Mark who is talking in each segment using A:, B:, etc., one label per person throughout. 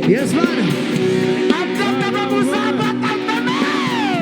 A: Yes, man.
B: Ang ganda na po sa batang namin!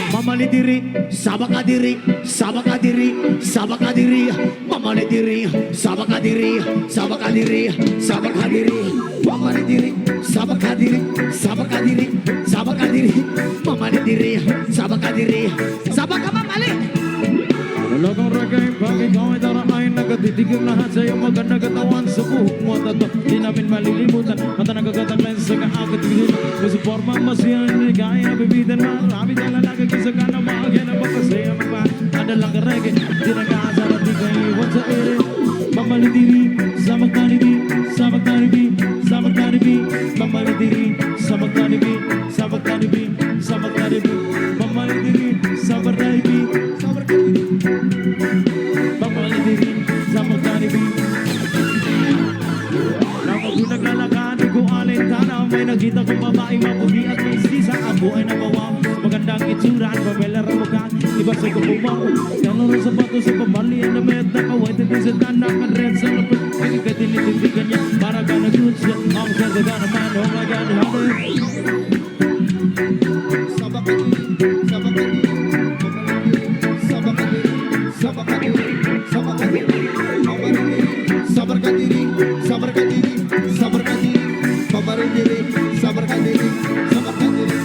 A: Mamali diri, sabak ka diri, sabak ka diri, sabak ka diri. Mamali diri, sabak ka diri, sabak ka diri, sabak ka diri. Mamali diri, sabak ka diri, sabak ka diri, sabak ka diri. Mamali diri, sabak ka diri, sabak ka mamali.
C: Lokong reggae, pag ikaw ay daraan, nagatitigil lahat sa iyong magandang katawan sa buhok mo at ito, di namin malilimutan at nagkakataglan sa kaagad-tigil masuporma masiyang kaya bibitan marami na lalagag sa kanang mga ganang magpasaya magpa adalang ka reggae, di nag-aasal at di ka iwan sa ere mamalidiri, sa magtanibi, sa magtanibi, sa magtanibi mamalidiri, sa magtanibi, sa magtanibi, sa magtanibi mamalidiri, sa magtanibi, sa magtanibi Pagmalitiri sa magkanibi Nang pinaglalakad ko alintana may nakita kong babaeng maputi at may sisa ako ay nabawa magandang itsura at pamelar ang mukha iba sa kumpumar gano'n ang sapato sa pamali ang damit na kaway tatin sa tanak at red sa lapit pagkakay tinitindigan niya para ka nag-goods siya ang ganda ka naman oh my god honey
B: Sabarkan diri, sabarkan diri, sabarkan diri, sabarkan diri, sabarkan diri, sabarkan diri.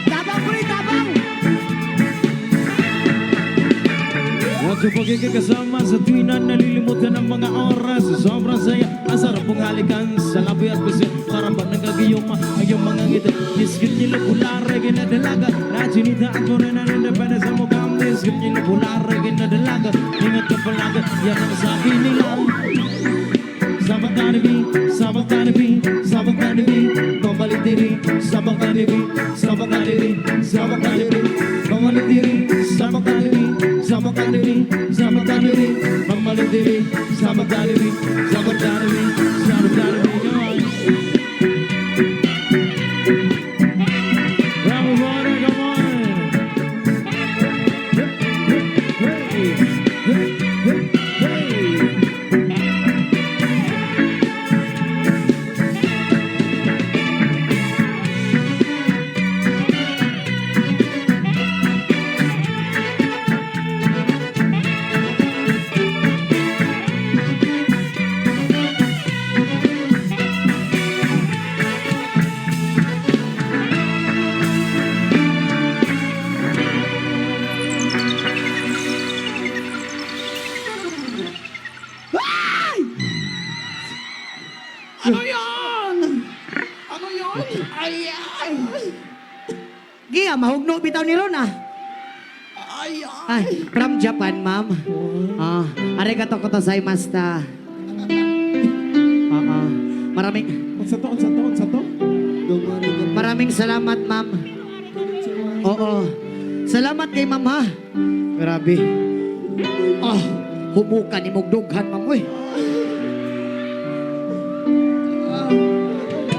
B: Tabang puri, tabang!
C: At sa pagiging kasama sa tuwing na nalilimutan ang mga oras sobrang saya, ang sarap pong halikan sa labi at bisi para pag nagagiyoma ang iyong mga ngiti Niskip nila pulare, ginadalaga na sinitaan ko rin ang independence sa mukha Niskip nila pulare, ginadalaga ingat ka palaga, yan ang sabi nila Sabang tanibi, sabang tanibi, sabang tanibi Pabalik diri, sabang tanibi, sabang tanibi, sabang tanibi Pabalik diri, sabang tanibi, sabang tanibi, sabang tanibi Pabalik diri, sabang tanibi, sabang tanibi, sabang tanibi Come on Everybody, come on Hey, hey, hey, hey
B: Ano yun? Ano yun? Ay, ay.
A: Giya, mahugno bitaw ni Ron ah.
B: Ay,
A: Ay, from Japan, ma'am. Arigato gozaimashita. Maraming
B: Unsa to?
A: maraming salamat, ma'am. Oo. Salamat kay ma'am ha. Grabe. Humukan ni mugdughan, ma'am. Uy.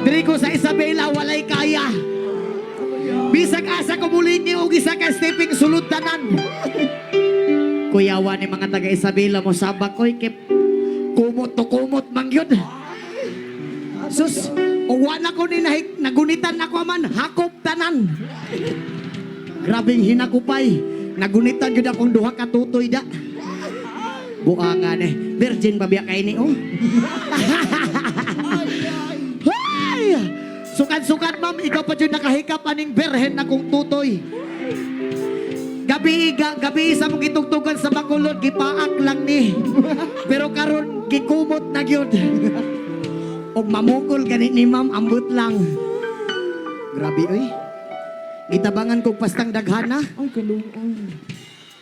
A: Diri ko sa Isabela, walay kaya. Bisag asa ko muli niyo og isa ka stepping sulod tanan. Kuyawa ni mga taga Isabela mo sabak koy kip kumot to kumot man gyud. Sus, wala ko ni nagunitan ako man hakop tanan. Grabing hinakupay. Nagunitan gyud akong duha ka tutoy da. Buangan virgin pa biya kay ni oh. Sukat-sukat, ma'am, ikaw pa dyan nakahikap aning berhen na kong tutoy. Gabi sa mong itugtugan sa Bacolod, gipaak lang ni. Pero karon gikumot na gyud. Og mamukol ganit ni ma'am, ambot lang. Grabe, oy. Gitabangan kong pastang daghana.
B: Ay, kaluan.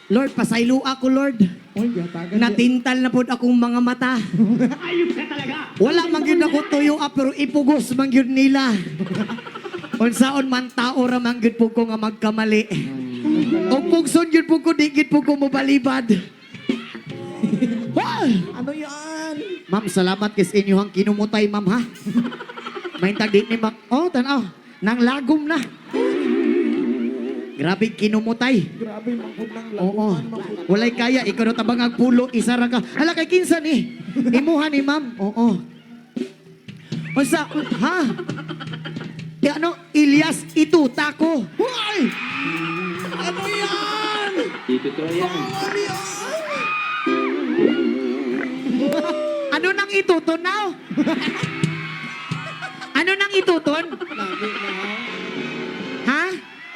A: Lord, pasaylo ako, Lord.
B: Ay, gatagan.
A: Natintal na po akong mga mata.
D: Ayos ka talaga.
A: Wala man yun ako tuyo pero ipugos man yun nila. Unsaon man tao ra man yun po ko nga magkamali. O pugson yun po ko, digit po ko mobalibad.
B: Ano yan?
A: Ma'am, salamat kis inyong kinumutay, ma'am, ha? May tagdi ni Mac. Oh, tanaw. Nang lagom na. Grabe kinumutay.
B: Grabe, mangkod ng
A: Oo.
B: laguman, mangkod.
A: Walay kaya, ikaw na tabang agpulo, isa ra ka. Hala, kay kinsa ni? Imuha ni ma'am. Oo. Unsa, ha? Ano, Ilyas, ituta ko.
B: Ay! Ano yan?
D: Dito to yan.
B: Ano yan?
A: Ano nang itutunaw? Ano nang ituton?
B: Lagi na.
A: Ha?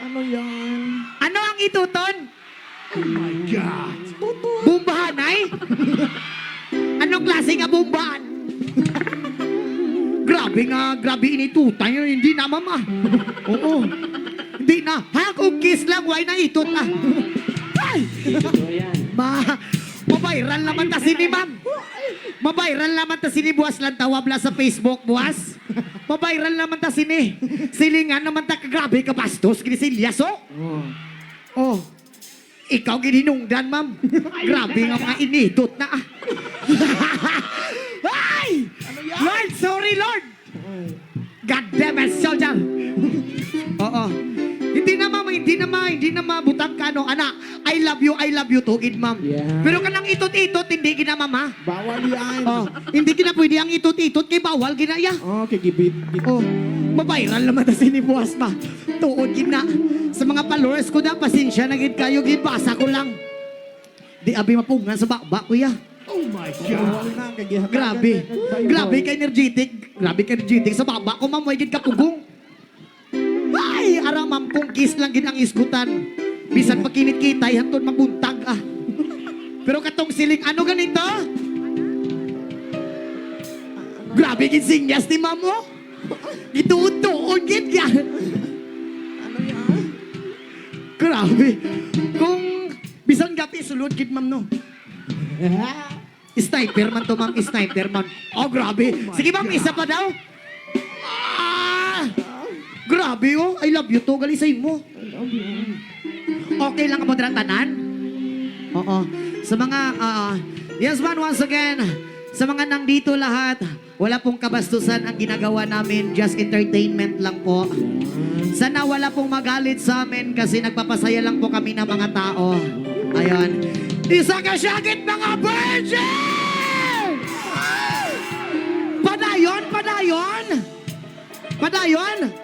B: Ano yan?
A: Ano ang ituton?
B: Oh my God.
A: Bumbahanay? Anong klase nga bumbaan? Grabe initutan yun. Hindi na, mama. Oo. Hindi na. Ha, kung kiss lang, why na itot ah? Ay!
D: Dito to yan.
A: Mabayral naman ta si ni ma'am. Mabayral naman ta si ni buwas lang tawab la sa Facebook, buwas. Mabayral naman ta si ni. Silingan naman ta kagrabe ka bastos, kini si Ilyas, oh. Oh. Ikaw gininungdan, ma'am. Grabe nga mga initot na ah. Ay! Lord, sorry, Lord. God damn it, soldier. Oo. Hindi na mabutang ka, no? Anak, I love you, tugid, ma'am.
B: Yeah.
A: Pero kanang itot-itot, hindi gina, ma'am, ha?
B: Bawal yan.
A: Oh, hindi gina pwede ang itot-itot, kay bawal gina, ya.
B: Okay, gibit.
A: Oh, mabayral naman na sinibuhas pa. Tuod gina. Sa mga followers ko na, pasensya na gid kayo, gibasa ko lang. Di abi mapungan sa bakba, kuya.
B: Oh my God. Bawal na. Kagihatagan.
A: Grabe ka energetic. Sa baba ko, ma'am, way gid kapugong. Ay, ara ma'am, kung kiss lang gid ang isgutan. Bisan pakinit-kitay, hantod mabuntag ah. Pero katong siling, ano ganito? Grabe gid sinyas ni ma'am, oh. Ituod-tuod gid yan.
B: Ano yan?
A: Grabe. Kung bisan gabi, sulod gid ma'am, no. Sniper man to, ma'am. Sniper man. Oh, grabe. Sige, ma'am, isa pa daw. Ah! Grabe, oh. I love you to. Galisay mo. Okay lang ka po tanan? Oo. Sa mga, yes man, once again, sa mga nandito lahat, wala pong kabastusan ang ginagawa namin. Just entertainment lang po. Sana wala pong magalit sa amin kasi nagpapasaya lang po kami ng mga tao. Ayun. Isa ka syagit mga virgin! Padayon!